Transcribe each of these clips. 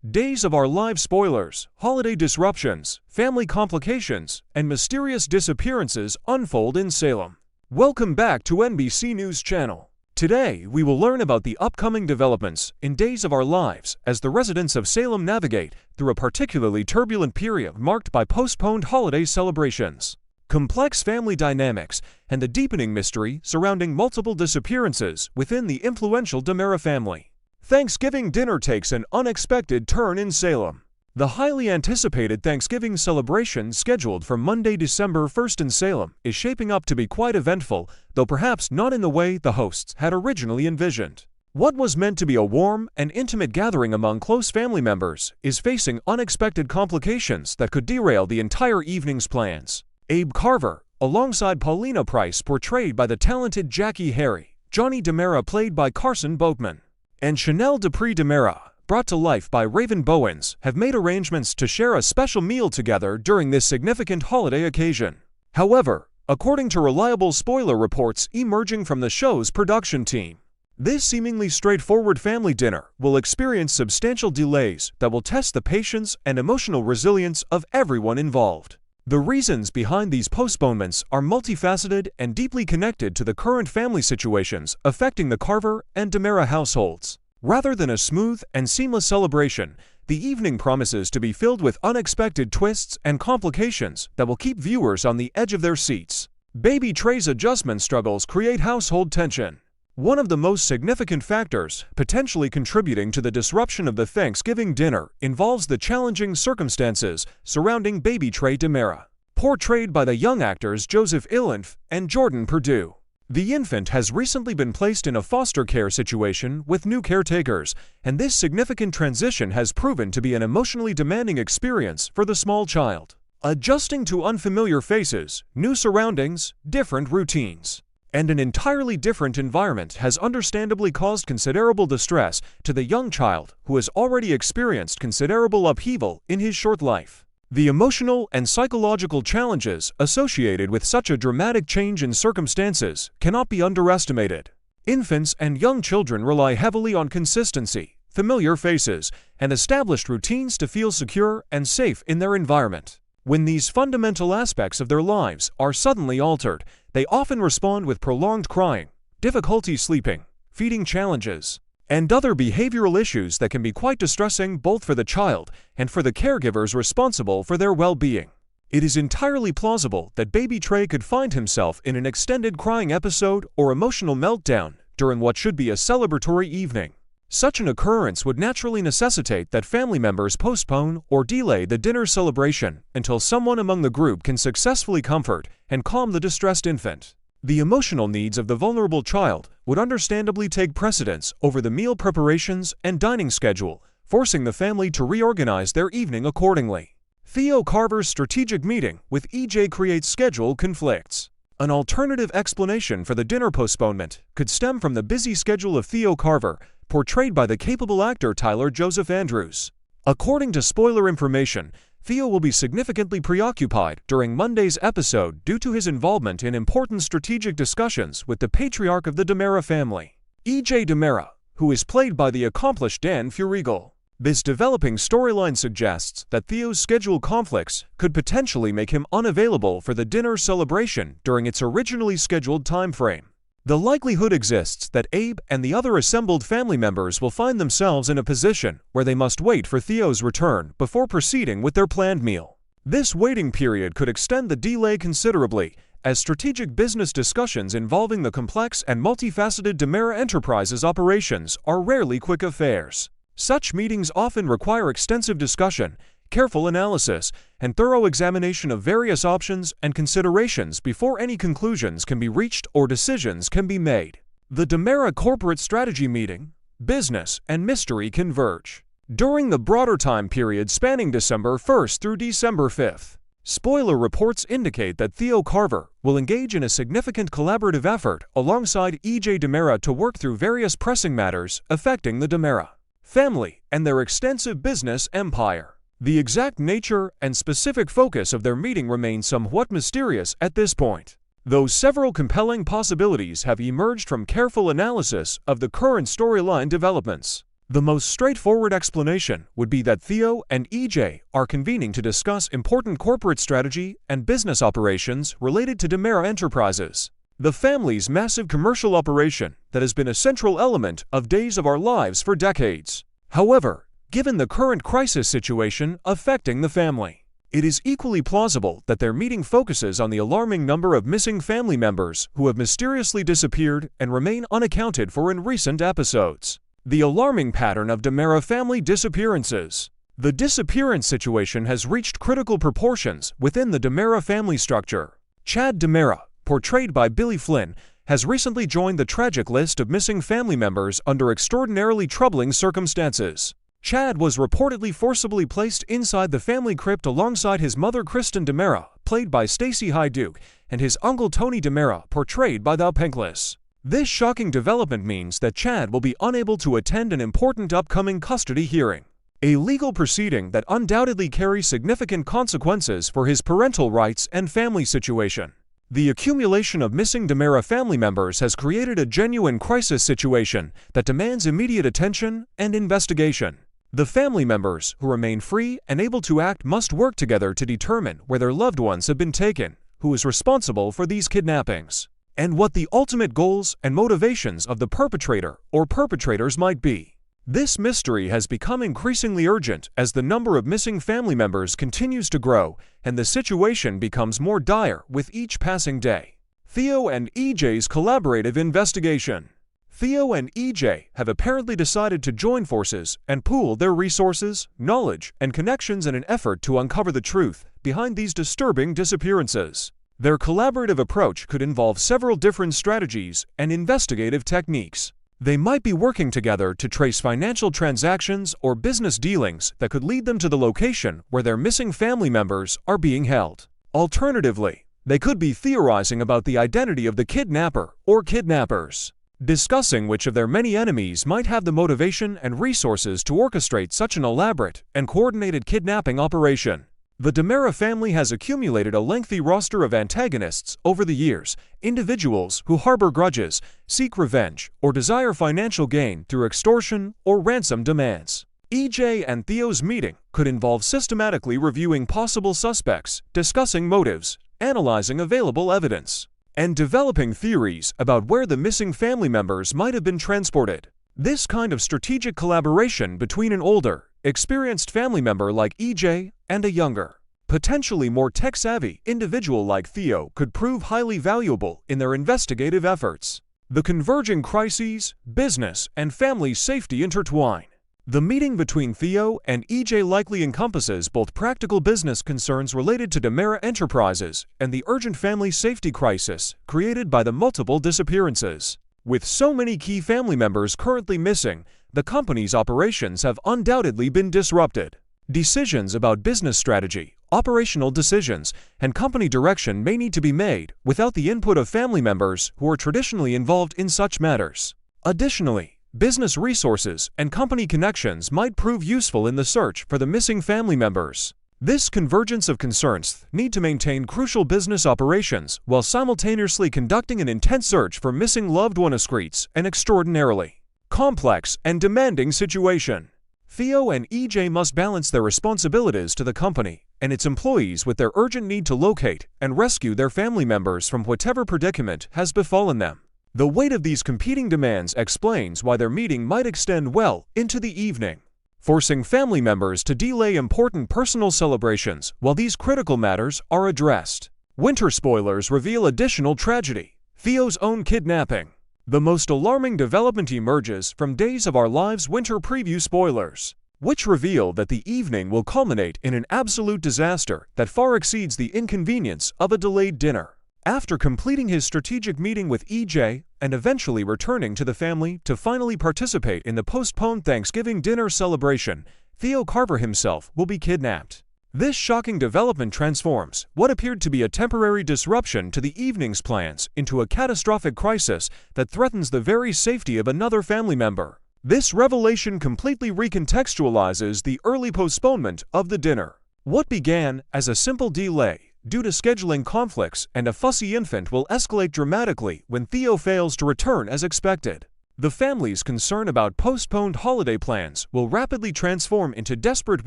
Days of Our Lives spoilers, holiday disruptions, family complications, and mysterious disappearances unfold in Salem. Welcome back to NBC News Channel. Today, we will learn about the upcoming developments in Days of Our Lives as the residents of Salem navigate through a particularly turbulent period marked by postponed holiday celebrations, complex family dynamics, and the deepening mystery surrounding multiple disappearances within the influential DiMera family. Thanksgiving dinner takes an unexpected turn in Salem. The highly anticipated Thanksgiving celebration scheduled for Monday, December 1st in Salem is shaping up to be quite eventful, though perhaps not in the way the hosts had originally envisioned. What was meant to be a warm and intimate gathering among close family members is facing unexpected complications that could derail the entire evening's plans. Abe Carver, alongside Paulina Price portrayed by the talented Jackie Harry, Johnny DiMera played by Carson Boatman, and Chanel Dupree DiMera, brought to life by Raven Bowens, have made arrangements to share a special meal together during this significant holiday occasion. However, according to reliable spoiler reports emerging from the show's production team, this seemingly straightforward family dinner will experience substantial delays that will test the patience and emotional resilience of everyone involved. The reasons behind these postponements are multifaceted and deeply connected to the current family situations affecting the Carver and DiMera households. Rather than a smooth and seamless celebration, the evening promises to be filled with unexpected twists and complications that will keep viewers on the edge of their seats. Baby Trey's adjustment struggles create household tension. One of the most significant factors potentially contributing to the disruption of the Thanksgiving dinner involves the challenging circumstances surrounding Baby Trey DiMera, portrayed by the young actors Joseph Illinf and Jordan Perdue. The infant has recently been placed in a foster care situation with new caretakers, and this significant transition has proven to be an emotionally demanding experience for the small child. Adjusting to unfamiliar faces, new surroundings, different routines, and an entirely different environment has understandably caused considerable distress to the young child who has already experienced considerable upheaval in his short life. The emotional and psychological challenges associated with such a dramatic change in circumstances cannot be underestimated. Infants and young children rely heavily on consistency, familiar faces, and established routines to feel secure and safe in their environment. When these fundamental aspects of their lives are suddenly altered, they often respond with prolonged crying, difficulty sleeping, feeding challenges, and other behavioral issues that can be quite distressing both for the child and for the caregivers responsible for their well-being. It is entirely plausible that Baby Trey could find himself in an extended crying episode or emotional meltdown during what should be a celebratory evening. Such an occurrence would naturally necessitate that family members postpone or delay the dinner celebration until someone among the group can successfully comfort and calm the distressed infant. The emotional needs of the vulnerable child would understandably take precedence over the meal preparations and dining schedule, forcing the family to reorganize their evening accordingly. Theo Carver's strategic meeting with EJ creates schedule conflicts. An alternative explanation for the dinner postponement could stem from the busy schedule of Theo Carver, portrayed by the capable actor Tyler Joseph Andrews. According to spoiler information, Theo will be significantly preoccupied during Monday's episode due to his involvement in important strategic discussions with the patriarch of the DiMera family, EJ DiMera, who is played by the accomplished Dan Furigal. This developing storyline suggests that Theo's schedule conflicts could potentially make him unavailable for the dinner celebration during its originally scheduled time frame. The likelihood exists that Abe and the other assembled family members will find themselves in a position where they must wait for Theo's return before proceeding with their planned meal. This waiting period could extend the delay considerably, as strategic business discussions involving the complex and multifaceted DiMera Enterprises operations are rarely quick affairs. Such meetings often require extensive discussion, careful analysis, and thorough examination of various options and considerations before any conclusions can be reached or decisions can be made. The DiMera corporate strategy meeting, business, and mystery converge during the broader time period spanning December 1st through December 5th. Spoiler reports indicate that Theo Carver will engage in a significant collaborative effort alongside EJ DiMera to work through various pressing matters affecting the DiMera family and their extensive business empire. The exact nature and specific focus of their meeting remain somewhat mysterious at this point, though several compelling possibilities have emerged from careful analysis of the current storyline developments. The most straightforward explanation would be that Theo and EJ are convening to discuss important corporate strategy and business operations related to DiMera Enterprises, the family's massive commercial operation that has been a central element of Days of Our Lives for decades. However, given the current crisis situation affecting the family, it is equally plausible that their meeting focuses on the alarming number of missing family members who have mysteriously disappeared and remain unaccounted for in recent episodes. The alarming pattern of DiMera family disappearances. The disappearance situation has reached critical proportions within the DiMera family structure. Chad DiMera, portrayed by Billy Flynn, has recently joined the tragic list of missing family members under extraordinarily troubling circumstances. Chad was reportedly forcibly placed inside the family crypt alongside his mother Kristen DiMera, played by Stacey Hyduke, and his uncle Tony DiMera, portrayed by Thou Penkless. This shocking development means that Chad will be unable to attend an important upcoming custody hearing, a legal proceeding that undoubtedly carries significant consequences for his parental rights and family situation. The accumulation of missing DiMera family members has created a genuine crisis situation that demands immediate attention and investigation. The family members who remain free and able to act must work together to determine where their loved ones have been taken, who is responsible for these kidnappings, and what the ultimate goals and motivations of the perpetrator or perpetrators might be. This mystery has become increasingly urgent as the number of missing family members continues to grow and the situation becomes more dire with each passing day. Theo and EJ's collaborative investigation. Theo and EJ have apparently decided to join forces and pool their resources, knowledge, and connections in an effort to uncover the truth behind these disturbing disappearances. Their collaborative approach could involve several different strategies and investigative techniques. They might be working together to trace financial transactions or business dealings that could lead them to the location where their missing family members are being held. Alternatively, they could be theorizing about the identity of the kidnapper or kidnappers, discussing which of their many enemies might have the motivation and resources to orchestrate such an elaborate and coordinated kidnapping operation. The DiMera family has accumulated a lengthy roster of antagonists over the years, individuals who harbor grudges, seek revenge, or desire financial gain through extortion or ransom demands. EJ and Theo's meeting could involve systematically reviewing possible suspects, discussing motives, analyzing available evidence, and developing theories about where the missing family members might have been transported. This kind of strategic collaboration between an older, experienced family member like EJ and a younger, potentially more tech-savvy individual like Theo could prove highly valuable in their investigative efforts. The converging crises, business, and family safety intertwine. The meeting between Theo and EJ likely encompasses both practical business concerns related to DiMera Enterprises and the urgent family safety crisis created by the multiple disappearances. With so many key family members currently missing, the company's operations have undoubtedly been disrupted. Decisions about business strategy, operational decisions, and company direction may need to be made without the input of family members who are traditionally involved in such matters. Additionally, business resources and company connections might prove useful in the search for the missing family members. This convergence of concerns need to maintain crucial business operations while simultaneously conducting an intense search for missing loved ones. Creates an extraordinarily complex and demanding situation. Theo and EJ must balance their responsibilities to the company and its employees with their urgent need to locate and rescue their family members from whatever predicament has befallen them. The weight of these competing demands explains why their meeting might extend well into the evening, forcing family members to delay important personal celebrations while these critical matters are addressed. Winter spoilers reveal additional tragedy: Theo's own kidnapping. The most alarming development emerges from Days of Our Lives winter preview spoilers, which reveal that the evening will culminate in an absolute disaster that far exceeds the inconvenience of a delayed dinner. After completing his strategic meeting with EJ and eventually returning to the family to finally participate in the postponed Thanksgiving dinner celebration, Theo Carver himself will be kidnapped. This shocking development transforms what appeared to be a temporary disruption to the evening's plans into a catastrophic crisis that threatens the very safety of another family member. This revelation completely recontextualizes the early postponement of the dinner. What began as a simple delay due to scheduling conflicts and a fussy infant will escalate dramatically when Theo fails to return as expected. The family's concern about postponed holiday plans will rapidly transform into desperate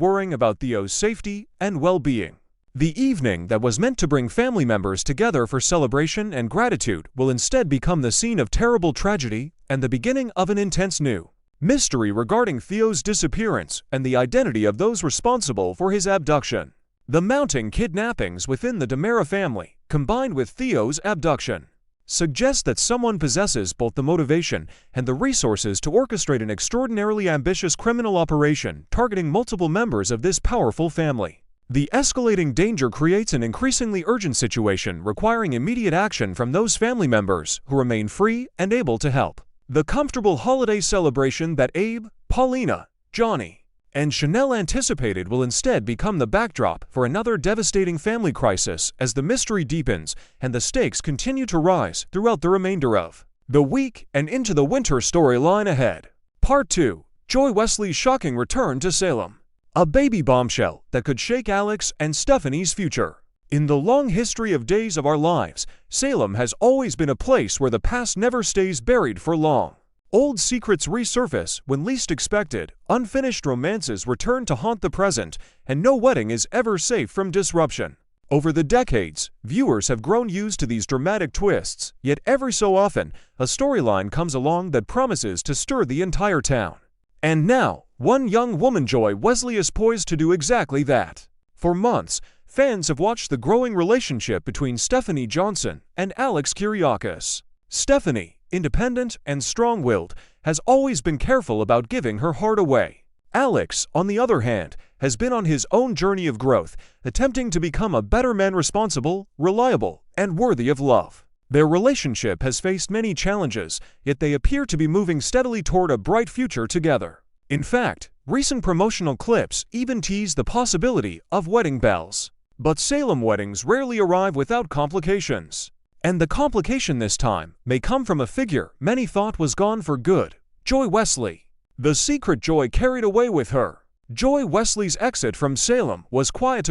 worrying about Theo's safety and well-being. The evening that was meant to bring family members together for celebration and gratitude will instead become the scene of terrible tragedy and the beginning of an intense new mystery regarding Theo's disappearance and the identity of those responsible for his abduction. The mounting kidnappings within the DiMera family, combined with Theo's abduction, suggest that someone possesses both the motivation and the resources to orchestrate an extraordinarily ambitious criminal operation targeting multiple members of this powerful family. The escalating danger creates an increasingly urgent situation requiring immediate action from those family members who remain free and able to help. The comfortable holiday celebration that Abe, Paulina, Johnny, and Chanel anticipated will instead become the backdrop for another devastating family crisis as the mystery deepens and the stakes continue to rise throughout the remainder of the week and into the winter storyline ahead. Part 2. Joy Wesley's shocking return to Salem. A baby bombshell that could shake Alex and Stephanie's future. In the long history of Days of Our Lives, Salem has always been a place where the past never stays buried for long. Old secrets resurface when least expected, unfinished romances return to haunt the present, and no wedding is ever safe from disruption. Over the decades, viewers have grown used to these dramatic twists, yet every so often, a storyline comes along that promises to stir the entire town. And now, one young woman, Joy Wesley, is poised to do exactly that. For months, fans have watched the growing relationship between Stephanie Johnson and Alex Kyriakis. Stephanie, independent and strong-willed, has always been careful about giving her heart away. Alex, on the other hand, has been on his own journey of growth, attempting to become a better man, responsible, reliable, and worthy of love. Their relationship has faced many challenges, yet they appear to be moving steadily toward a bright future together. In fact, recent promotional clips even tease the possibility of wedding bells. But Salem weddings rarely arrive without complications. And the complication this time may come from a figure many thought was gone for good: Joy Wesley. The secret Joy carried away with her. Joy Wesley's exit from Salem was quiet.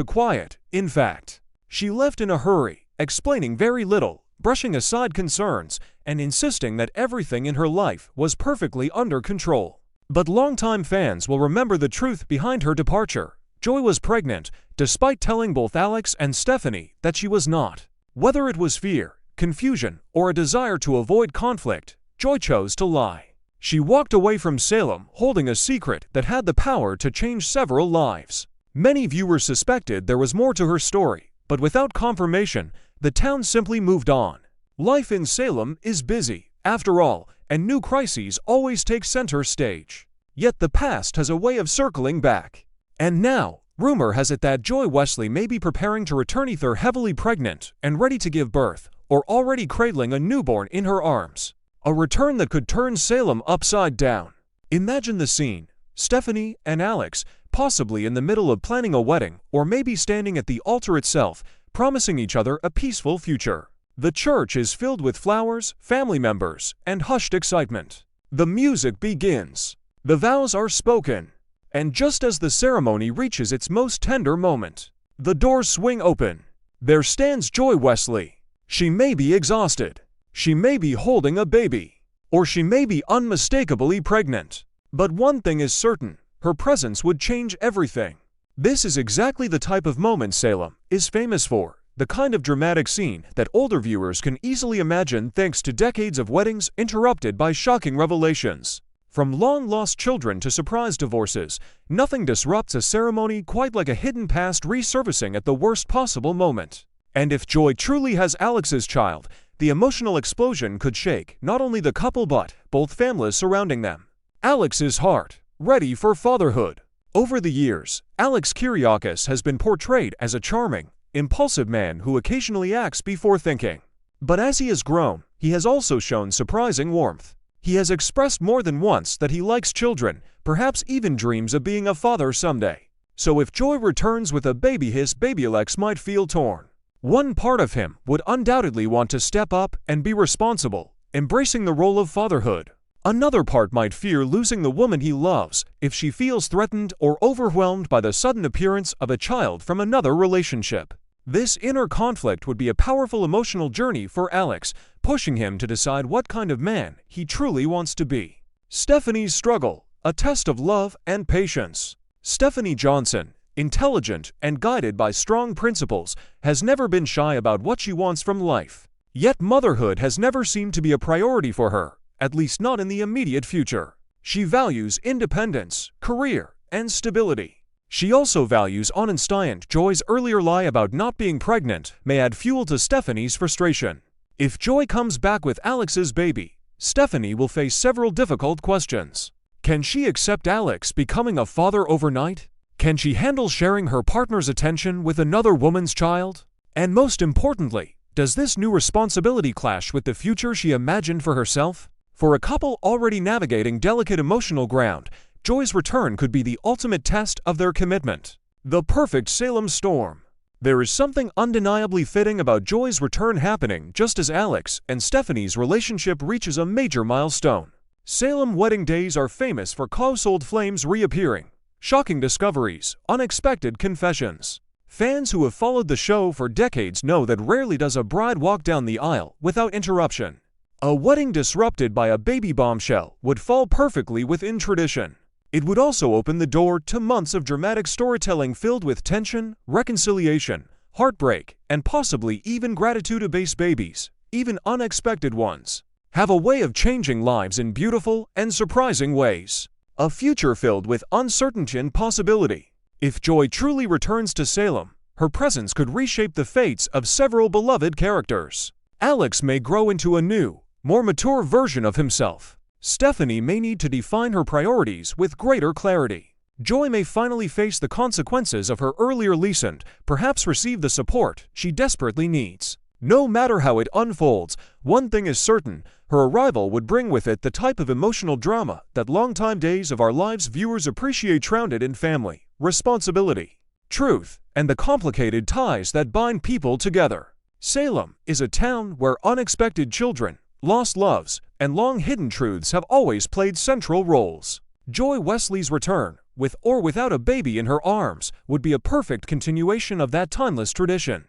In fact, she left in a hurry, explaining very little, brushing aside concerns, and insisting that everything in her life was perfectly under control. But longtime fans will remember the truth behind her departure. Joy was pregnant, despite telling both Alex and Stephanie that she was not. Whether it was fear, confusion, or a desire to avoid conflict, Joy chose to lie. She walked away from Salem holding a secret that had the power to change several lives. Many viewers suspected there was more to her story, but without confirmation, the town simply moved on. Life in Salem is busy, after all, and new crises always take center stage. Yet the past has a way of circling back. And now, rumor has it that Joy Wesley may be preparing to return, either heavily pregnant and ready to give birth, or already cradling a newborn in her arms. A return that could turn Salem upside down. Imagine the scene: Stephanie and Alex, possibly in the middle of planning a wedding, or maybe standing at the altar itself, promising each other a peaceful future. The church is filled with flowers, family members, and hushed excitement. The music begins. The vows are spoken. And just as the ceremony reaches its most tender moment, the doors swing open. There stands Joy Wesley. She may be exhausted. She may be holding a baby. Or she may be unmistakably pregnant. But one thing is certain: her presence would change everything. This is exactly the type of moment Salem is famous for. The kind of dramatic scene that older viewers can easily imagine thanks to decades of weddings interrupted by shocking revelations. From long-lost children to surprise divorces, nothing disrupts a ceremony quite like a hidden past resurfacing at the worst possible moment. And if Joy truly has Alex's child, the emotional explosion could shake not only the couple but both families surrounding them. Alex's heart, ready for fatherhood. Over the years, Alex Kyriakis has been portrayed as a charming, impulsive man who occasionally acts before thinking. But as he has grown, he has also shown surprising warmth. He has expressed more than once that he likes children, perhaps even dreams of being a father someday. So if Joy returns with a baby, his baby Alex might feel torn. One part of him would undoubtedly want to step up and be responsible, embracing the role of fatherhood. Another part might fear losing the woman he loves if she feels threatened or overwhelmed by the sudden appearance of a child from another relationship. This inner conflict would be a powerful emotional journey for Alex, pushing him to decide what kind of man he truly wants to be. Stephanie's struggle, a test of love and patience. Stephanie Johnson, intelligent and guided by strong principles, has never been shy about what she wants from life. Yet motherhood has never seemed to be a priority for her, at least not in the immediate future. She values independence, career, and stability. She also values honesty, and Joy's earlier lie about not being pregnant may add fuel to Stephanie's frustration. If Joy comes back with Alex's baby, Stephanie will face several difficult questions. Can she accept Alex becoming a father overnight? Can she handle sharing her partner's attention with another woman's child? And most importantly, does this new responsibility clash with the future she imagined for herself? For a couple already navigating delicate emotional ground, Joy's return could be the ultimate test of their commitment. The perfect Salem storm. There is something undeniably fitting about Joy's return happening just as Alex and Stephanie's relationship reaches a major milestone. Salem wedding days are famous for close old flames reappearing, shocking discoveries, unexpected confessions. Fans who have followed the show for decades know that rarely does a bride walk down the aisle without interruption. A wedding disrupted by a baby bombshell would fall perfectly within tradition. It would also open the door to months of dramatic storytelling filled with tension, reconciliation, heartbreak, and possibly even gratitude-based babies, even unexpected ones, have a way of changing lives in beautiful and surprising ways. A future filled with uncertainty and possibility. If Joy truly returns to Salem, her presence could reshape the fates of several beloved characters. Alex may grow into a new, more mature version of himself. Stephanie may need to define her priorities with greater clarity. Joy may finally face the consequences of her earlier lease and perhaps receive the support she desperately needs. No matter how it unfolds, one thing is certain: her arrival would bring with it the type of emotional drama that longtime Days of Our Lives viewers appreciate, grounded in family, responsibility, truth, and the complicated ties that bind people together. Salem is a town where unexpected children, lost loves, and long-hidden truths have always played central roles. Joy Wesley's return, with or without a baby in her arms, would be a perfect continuation of that timeless tradition.